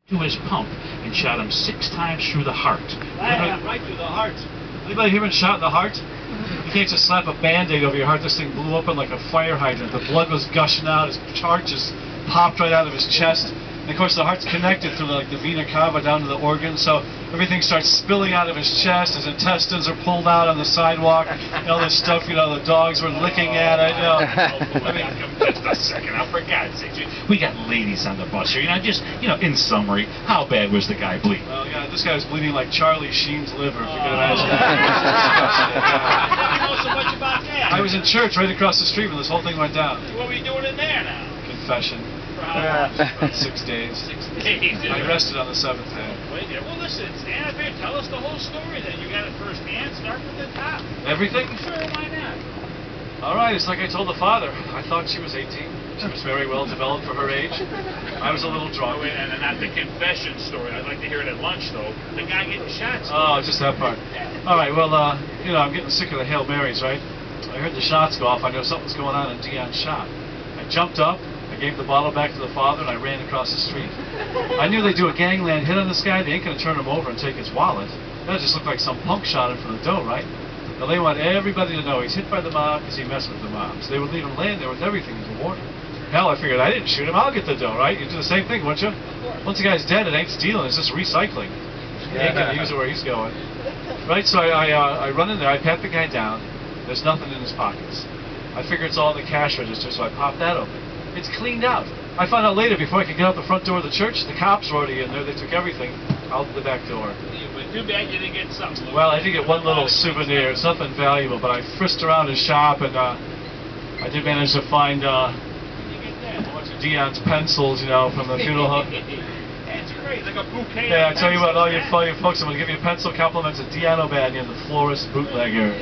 to his pump and shot him 6 times through the heart. Right through the heart. Anybody here been shot in the heart? You can't just slap a Band-Aid over your heart. This thing blew open like a fire hydrant. The blood was gushing out. His heart just popped right out of his chest. And of course the heart's connected through like the vena cava down to the organs, so everything starts spilling out of his chest. His intestines are pulled out on the sidewalk. And all this stuff, you know, the dogs were licking at it. You know. I mean, just a second now, for God's sake. We got ladies on the bus here. You know, just, you know, in summary, how bad was the guy bleeding? Well, yeah, this guy was bleeding like Charlie Sheen's liver, if you can imagine. You know so much about that. I was in church right across the street when this whole thing went down. What were you doing in there now? Confession. For how long? About 6 days. 6 days. I rested on the 7th day. Wait there. Well, listen, stand up here. Tell us the whole story then. You got it first hand. Start from the top. Everything? Sure, why not? All right, it's like I told the father. I thought she was 18. She was very well developed for her age. I was a little drunk. Wait, and not the confession story. I'd like to hear it at lunch, though. The guy getting shot. Oh, just that part. All right, well, you know, I'm getting sick of the Hail Marys, right? I heard the shots go off. I know something's going on in Dion's shop. I jumped up. I gave the bottle back to the father, and I ran across the street. I knew they'd do a gangland hit on this guy. They ain't going to turn him over and take his wallet. That just looked like some punk shot him for the dough, right? Now, they want everybody to know he's hit by the mob because he messed with the mobs. They would leave him laying there with everything as a warning. Hell, I figured I didn't shoot him. I'll get the dough, right? You do the same thing, wouldn't you? Once the guy's dead, it ain't stealing. It's just recycling. You ain't going to use it where he's going. Right? So I run in there. I pat the guy down. There's nothing in his pockets. I figure it's all in the cash register, so I pop that open. It's cleaned out. I found out later, before I could get out the front door of the church, the cops were already in there. They took everything out the back door. But too bad you didn't get something. Well, I did get one little souvenir. It's nothing valuable, but I frisked around his shop, and I did manage to find a bunch of Dion's pencils, you know, from the funeral home. That's great. Like a bouquet. Yeah, I tell you what, all you folks, I'm going to give you a pencil compliments of Dion O'Banion, the florist bootlegger.